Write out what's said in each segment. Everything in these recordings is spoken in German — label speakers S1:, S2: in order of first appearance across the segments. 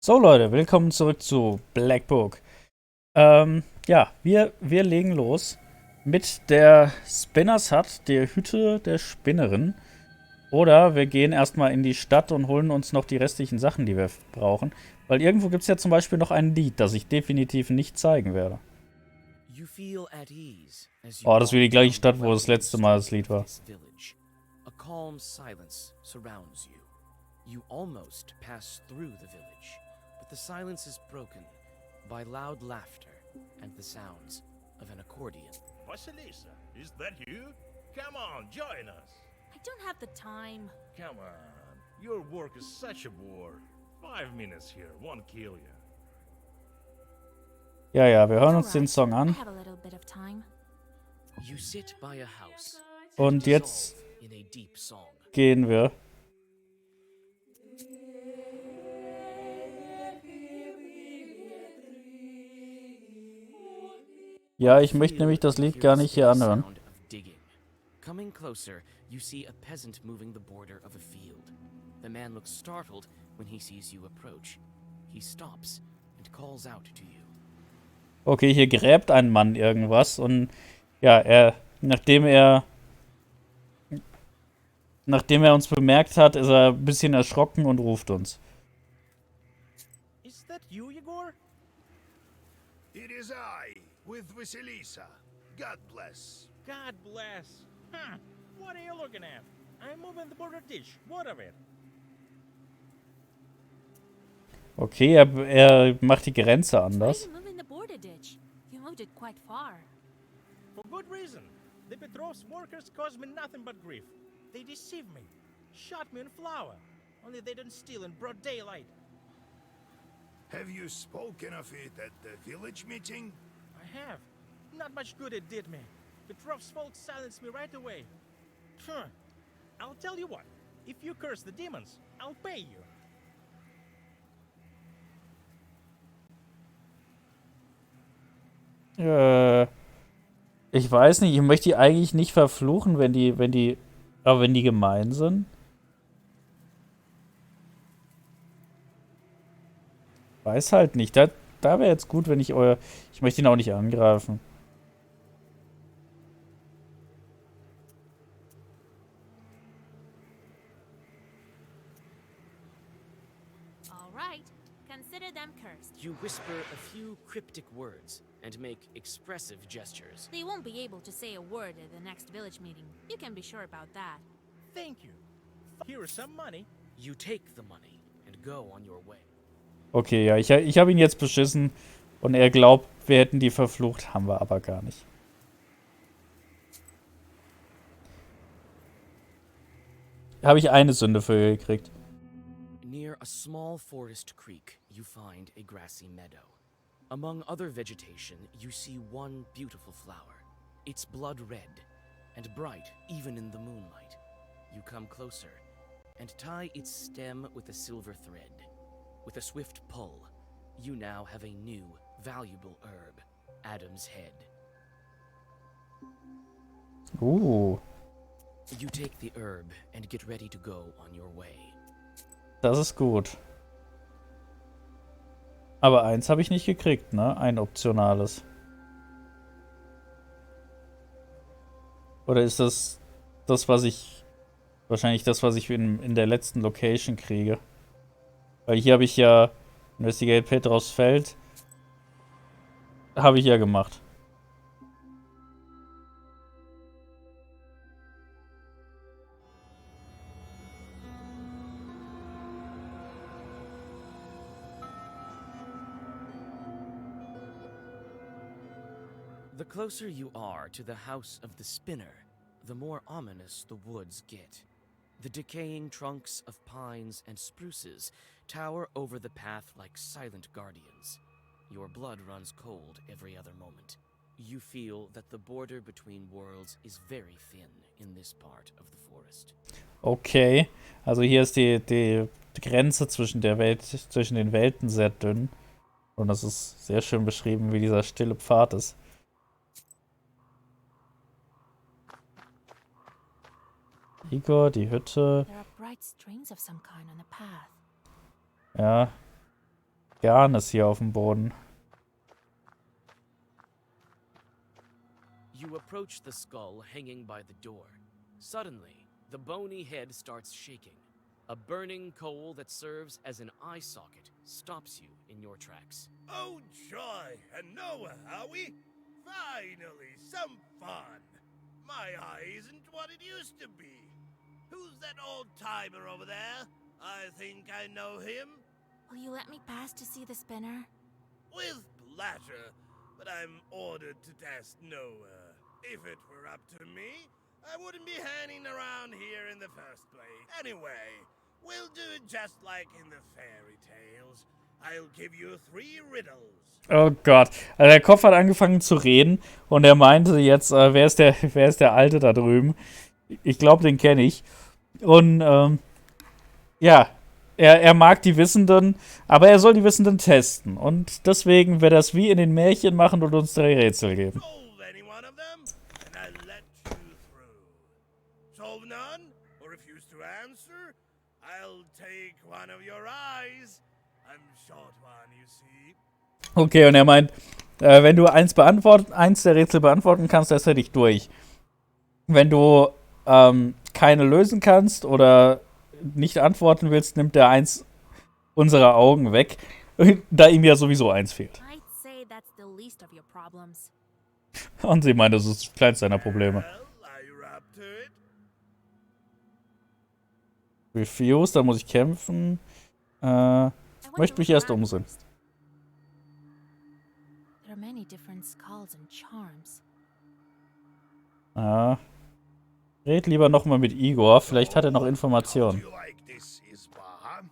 S1: So Leute, willkommen zurück zu Black Book. Ja, wir legen los mit der Spinners Hut, der Hütte der Spinnerin. Oder wir gehen erstmal in die Stadt und holen uns noch die restlichen Sachen, die wir brauchen. Weil irgendwo gibt es ja zum Beispiel noch ein Lied, das ich definitiv nicht zeigen werde. Oh, das ist wieder die gleiche Stadt, wo das letzte Mal das Lied war.
S2: A calm silence surrounds you. You almost pass through the village, but the silence is broken by loud laughter and the sounds of an accordion.
S3: Vasilisa, is that you? Come on, join us.
S4: I don't have the time.
S3: Come on, your work is such a bore. 5 minutes here won't kill you.
S1: Ja, ja, wir hören uns den Song
S4: I
S1: an.
S4: have a little bit of time.
S2: You sit by a house
S1: Und jetzt
S2: in a deep song.
S1: gehen wir. Ja, ich möchte nämlich das Lied gar nicht hier anhören.
S2: Coming closer, you see a peasant moving the border of a field. The man looks startled when he sees you approach. He stops and calls out to you.
S1: Okay, hier gräbt ein Mann irgendwas und ja, nachdem er uns bemerkt hat, ist er ein bisschen erschrocken und ruft uns.
S3: Is that you, Yegor?
S5: It is I, with Vasilisa. God bless.
S3: God bless. What are you looking at? I'm moving the border ditch. What of it?
S1: Okay, er macht die Grenze
S4: Why are
S1: anders.
S4: you moving the border ditch? You moved it quite far.
S3: For good reason. The Petrov's workers cause me nothing but grief. They deceive me, shot me in flour. Only they didn't steal in broad daylight.
S5: Have you spoken of it at the village meeting?
S3: I have. Not much good it did me. Petrov's folks silenced me right away. I'll tell you what. If you curse the demons, I'll pay you.
S1: Ich weiß nicht, ich möchte die eigentlich nicht verfluchen, wenn die gemein sind. Weiß halt nicht. Da wäre jetzt gut, wenn ich möchte ihn auch nicht angreifen.
S4: All right, consider them cursed.
S2: You whisper a few cryptic words and make expressive gestures.
S4: They won't be able to say a word at the next village meeting. You can be sure about that.
S3: Thank you. Here is some money.
S2: You take the money and go on your way.
S1: Okay, ja, ich habe ihn jetzt beschissen und er glaubt, wir hätten die verflucht, haben wir aber gar nicht. Habe ich eine Sünde für gekriegt.
S2: Near a small forest creek, you find a grassy meadow. Among other vegetation, you see one beautiful flower. It's blood red and bright even in the moonlight. You come closer and tie its stem with a silver thread. With a swift pull, you now have a new, valuable herb, Adam's head. You take the herb and get ready to go on your way.
S1: Das ist gut. Aber eins habe ich nicht gekriegt, ne? Ein optionales. Oder ist das was ich... Wahrscheinlich das, was ich in der letzten Location kriege. Weil hier habe ich ja Investigate Petros Feld. Habe ich ja gemacht.
S2: The closer you are to the house of the spinner, the more ominous the woods get. The decaying trunks of pines and spruces tower over the path like silent guardians. Your blood runs cold every other moment. You feel that the border between worlds is very thin in this part of the forest.
S1: Okay. Also hier ist die Grenze zwischen zwischen den Welten sehr dünn. Und das ist sehr schön beschrieben, wie dieser stille Pfad ist. Igor, die Hütte.
S4: There are bright strings of some kind on the path.
S1: Ja. Garnes hier auf dem Boden.
S2: You approach the skull hanging by the door. Suddenly, the bony head starts shaking. A burning coal that serves as an eye socket stops you in your tracks.
S5: Oh, joy! And Noah, are we? Finally, some fun! My eye isn't what it used to be. Who's that old-timer over there? I think I know him.
S4: Will you let me pass to see the spinner?
S5: With pleasure, but I'm ordered to test Noah. If it were up to me, I wouldn't be hanging around here in the first place. Anyway, we'll do it just like in the fairy tales. I'll give you 3 riddles.
S1: Oh Gott. Also der Kopf hat angefangen zu reden und er meinte jetzt, wer ist der Alte da drüben? Ich glaube, den kenne ich. Und, ja, er mag die Wissenden, aber er soll die Wissenden testen. Und deswegen wird er es wie in den Märchen machen und uns 3 Rätsel geben.
S5: Solve any one of them, and I'll let you through. Solve none, or refuse to answer, I'll take one of your eyes. I'm short one, you see.
S1: Okay, und er meint, wenn du eins der Rätsel beantworten kannst, dann ist er dich durch. Wenn du keine lösen kannst oder nicht antworten willst, nimmt er eins unserer Augen weg, da ihm ja sowieso eins fehlt.
S4: I'd say that's the least of your problems.
S1: Und sie meint, das ist das kleinste seiner Probleme.
S5: Well, are you up to it?
S1: Refuse, da muss ich kämpfen. Ich möchte mich erst umsehen.
S4: There are many different skulls and charms.
S1: Red lieber nochmal mit Igor, vielleicht hat er noch Informationen.
S5: How do you like this, Isbahan?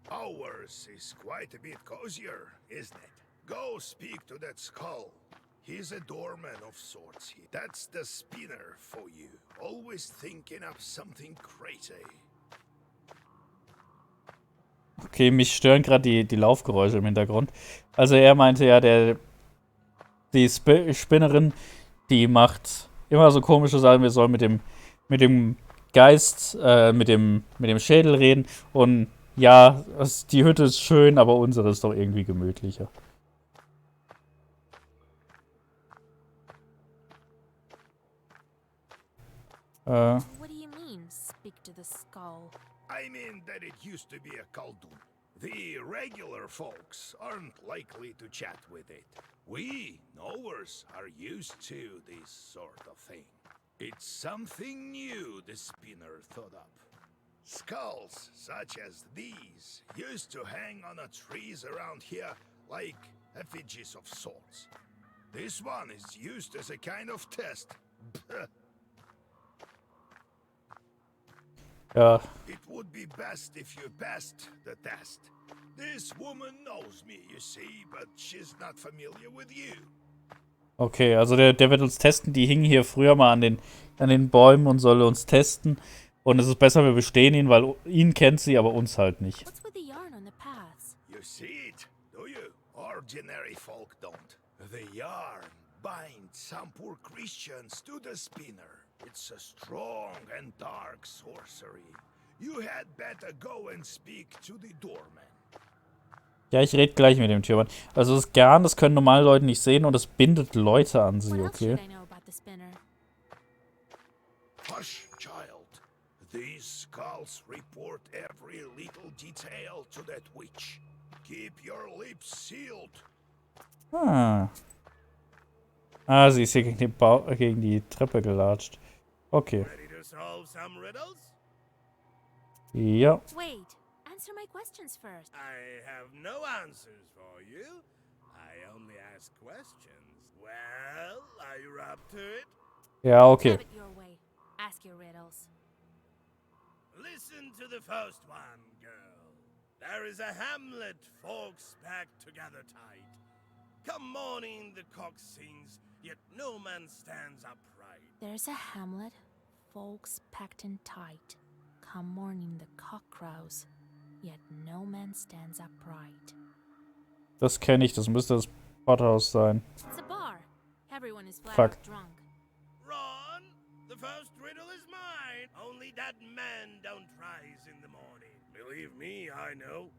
S5: Ours is quite a bit cozier, isn't it? Go speak to that skull. He's a doorman of sorts. That's the spinner for you. Always thinking up something crazy.
S1: Okay, mich stören gerade die Laufgeräusche im Hintergrund. Also er meinte ja, die Spinnerin, die macht immer so komische Sachen, wir sollen mit dem Geist, mit dem Schädel reden. Und ja, die Hütte ist schön, aber unsere ist doch irgendwie gemütlicher.
S4: What do you mean, speak to the skull?
S5: I mean that it used to be a Khaldun. The regular folks aren't likely to chat with it. We, knowers, are used to this sort of thing. It's something new the spinner thought up. Skulls such as these used to hang on the trees around here like effigies of sorts. This one is used as a kind of test.
S1: Ja,
S5: It would be best if you passed the test. This woman knows me, you see, but she's not familiar with you.
S1: okay, also der wird uns testen. Die hingen hier früher mal an den Bäumen und soll uns testen. Und es ist besser, wir bestehen ihn, weil ihn kennt sie, aber uns halt nicht.
S4: What's with the yarn on the paths?
S5: You see it, do you? Ordinary folk don't. The yarn binds some poor Christians to the spinner. It's a strong and dark sorcery. You had better go and speak to the doorman.
S1: Ja, ich rede gleich mit dem Türmann. Also das Garn, das können normale Leute nicht sehen und es bindet Leute an sie,
S4: What else
S1: okay?
S4: should I know about the spinner?
S5: Hush, child. These skulls report every little detail to that witch. Keep your lips sealed.
S1: Sie ist hier gegen die Treppe gelatscht. Okay.
S5: Ready to solve some riddles?
S1: Ja.
S4: Wait, answer my questions first.
S5: I have no answers for you. I only ask questions. Well, are you up to it?
S1: Ja, okay.
S4: Have it your way. Ask your riddles.
S5: Listen to the first one, girl. There is a hamlet, folks packed together tight. Come morning the cock sings, yet no man stands upright.
S4: There's a hamlet, folks packed in tight. Come morning the cock crows, yet no man stands upright.
S1: Das kenne ich, das müsste das Pothaus sein.
S4: It's a bar. Everyone is flat
S1: Fuck.
S4: out drunk.
S5: Ron, the first riddle is mine. Only that man don't rise in the morning. Believe me, I know.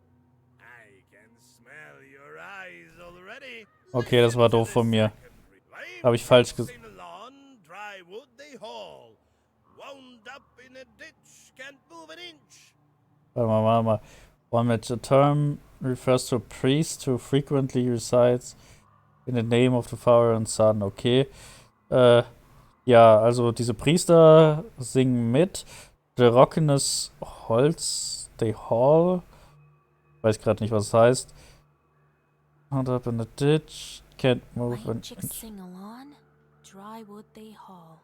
S5: I can smell your eyes already.
S1: Okay, das war doof von mir. Habe ich falsch gesagt. Warte mal. One match. A term refers to a priest who frequently recites in the name of the Father and Son. Okay. Ja, also diese Priester singen mit. Trockenes Holz. They haul. Weiß gerade nicht, was es heißt. Hand up in the ditch. Can't move an
S4: Lame chicks
S1: inch.
S4: sing along, dry wood they haul,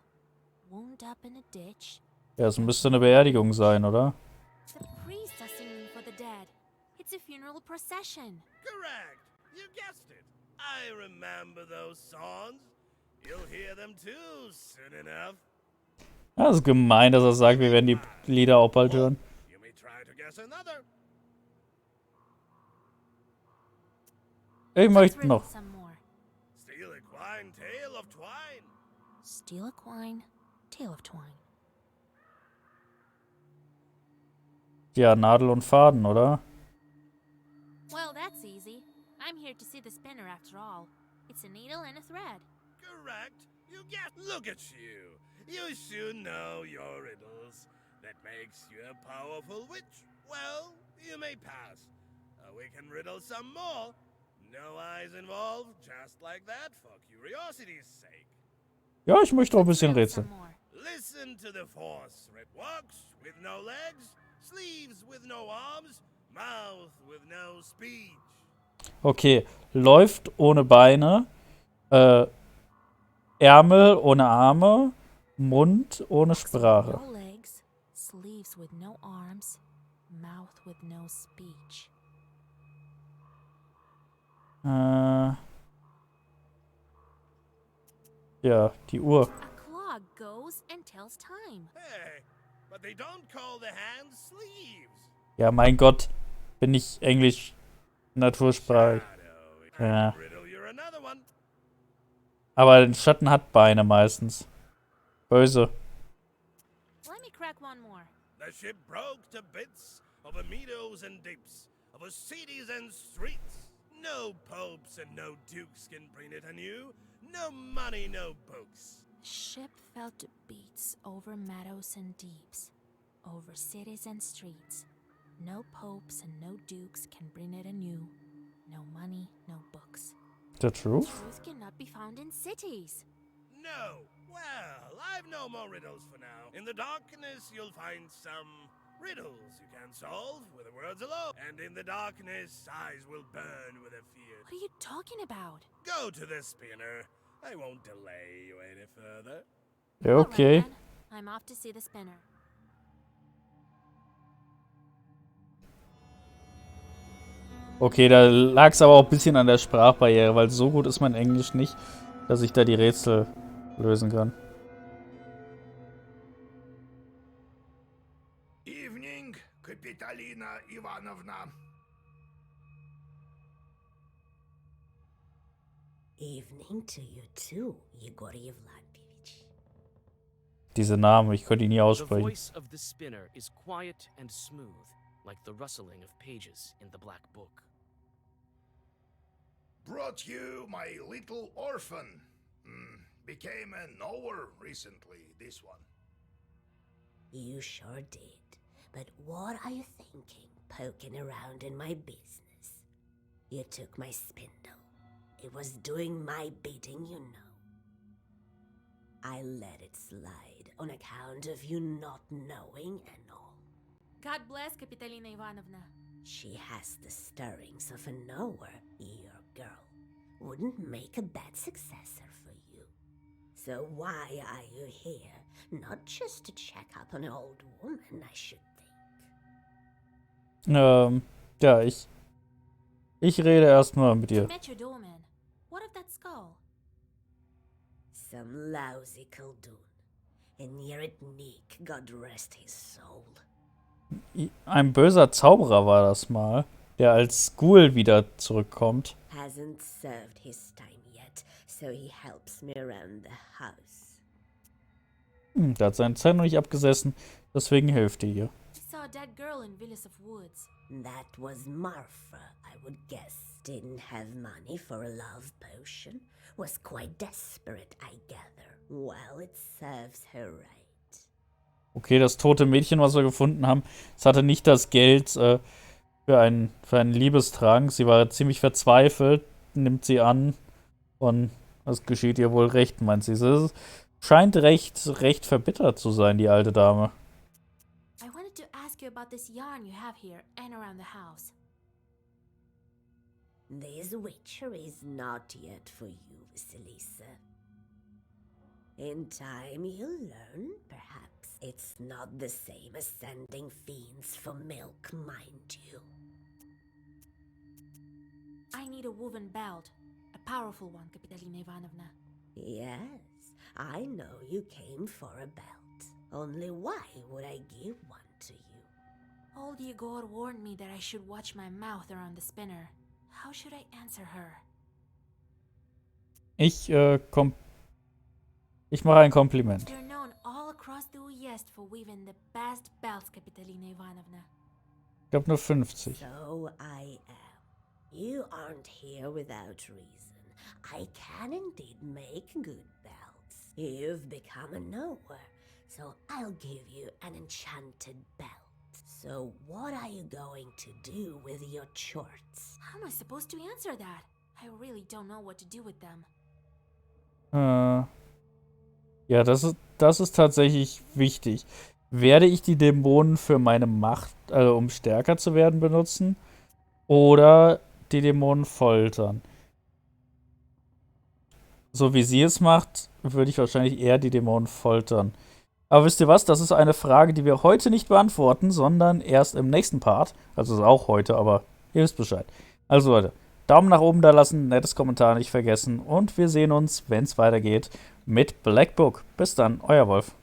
S4: wound up in a ditch.
S1: Ja, es müsste eine Beerdigung sein, oder?
S4: The priests are singing for the dead. It's a funeral procession.
S5: Correct. You guessed it. I remember those songs. You'll hear them too soon enough.
S1: Ja, das ist gemein, dass er sagt, wir werden die Lieder auch bald hören.
S5: You may try to guess another.
S1: Ich
S4: Let's
S1: möchte
S4: riddle
S1: noch.
S4: some more.
S5: Steal a quine, tale of twine.
S4: Steal a quine, tale of twine.
S1: Ja, Nadel und Faden, oder?
S4: Well, that's easy. I'm here to see the spinner after all. It's a needle and a thread.
S5: Correct. You guessed. Look at you. You should know your riddles. That makes you a powerful witch. Well, you may pass. We can riddle some more. No eyes involved, just like that, for curiosity's sake.
S1: Ja, ich möchte auch ein bisschen
S4: Riddle some
S1: rätseln.
S4: more.
S5: Listen to the force. It walks with no legs, sleeves with no arms, mouth with no speech.
S1: Okay, läuft ohne Beine, Ärmel ohne Arme, Mund ohne Sprache.
S4: No legs, sleeves with no arms, mouth with no speech.
S1: Ja, die Uhr.
S4: A clock goes and tells time.
S5: Hey, but they don't call the hands sleeves.
S1: Ja, mein Gott, bin ich Englisch Natursprache.
S5: Shadow.
S1: Ja.
S5: Riddle, you're another one.
S1: Aber ein Schatten hat Beine meistens. Böse.
S4: Let me crack one more.
S5: The ship broke to bits over meadows and deeps, over cities and streets. No popes and no dukes can bring it anew. No money, no books.
S4: The ship fell to beats over meadows and deeps, over cities and streets. No popes and no dukes can bring it anew. No money, no books.
S1: The truth?
S4: Truth cannot be found in cities.
S5: No. Well, I've no more riddles for now. In the darkness, you'll find some riddles you can solve with the words alone. And in the darkness, eyes will burn with a fear.
S4: What are you talking about?
S5: Go to the spinner. I won't delay you any further.
S1: Ja,
S4: All right,
S1: okay.
S4: then. I'm off to see the spinner.
S1: Okay, da lag es aber auch ein bisschen an der Sprachbarriere, weil so gut ist mein Englisch nicht, dass ich da die Rätsel lösen kann.
S5: Evening, Kapitalina Ivanovna.
S6: Evening to you too, Yegor Yevladovich.
S1: Diese Namen, ich könnte die nie
S2: The
S1: aussprechen.
S2: voice of the spinner is quiet and smooth, like the rustling of pages in the black book.
S5: Brought you my little orphan. Became a knower recently, this one.
S6: You sure did. But what are you thinking, poking around in my business? You took my spindle. It was doing my bidding, you know. I let it slide on account of you not knowing and all.
S4: God bless Kapitalina Ivanovna.
S6: She has the stirrings of a knower, your girl. Wouldn't make a bad successor for you. So why are you here? Not just to check up on an old woman, I should think.
S1: Ja, ich rede erstmal mit
S4: You
S1: dir.
S4: met your doorman. What of that skull?
S6: Some lousy Khaldun. And near it Neek, God rest his soul.
S1: Ein böser Zauberer war das mal, der als Ghoul wieder zurückkommt.
S6: Hasn't served his time yet, so he helps me around the house.
S1: Der hat seine Zeit noch nicht abgesessen, deswegen hilft ihr ihr.
S4: I saw a dead girl in Villas of Woods.
S6: That was Marfa, I would guess. Didn't have money for a love potion. Was quite desperate, I gather. Well, it serves her right.
S1: Okay, das tote Mädchen, was wir gefunden haben, es hatte nicht das Geld für einen Liebestrank. Sie war ziemlich verzweifelt, nimmt sie an und das geschieht ihr wohl recht, meint sie. Sie scheint recht verbittert zu sein, die alte Dame.
S4: I wanted to ask you about this yarn you have here and around the house.
S6: This witchery's not yet for you, Vasilisa. In time you'll learn, perhaps. It's not the same as sending fiends for milk, mind you.
S4: I need a woven belt. A powerful one, Kapitalina Ivanovna.
S6: Yes, I know you came for a belt. Only why would I give one to you?
S4: Old Yegor warned me that I should watch my mouth around the spinner. How should I answer her?
S1: Ich mache ein Kompliment.
S4: You're known all across the Uyezd for weaving the best belts, Kapitalina Ivanovna.
S1: Ich glaube nur 50.
S6: So I am. You aren't here without reason. I can indeed make good belts. You've become a knower, so I'll give you an enchanted belt. So what are you going to do with your shorts?
S4: How am I supposed to answer that? I really don't know what to do with them.
S1: Ja, das ist tatsächlich wichtig. Werde ich die Dämonen für meine Macht, also um stärker zu werden, benutzen? Oder die Dämonen foltern? So wie sie es macht, würde ich wahrscheinlich eher die Dämonen foltern. Aber wisst ihr was? Das ist eine Frage, die wir heute nicht beantworten, sondern erst im nächsten Part. Also ist auch heute, aber ihr wisst Bescheid. Also Leute, Daumen nach oben da lassen, nettes Kommentar nicht vergessen. Und wir sehen uns, wenn es weitergeht, mit Black Book. Bis dann, euer Wolf.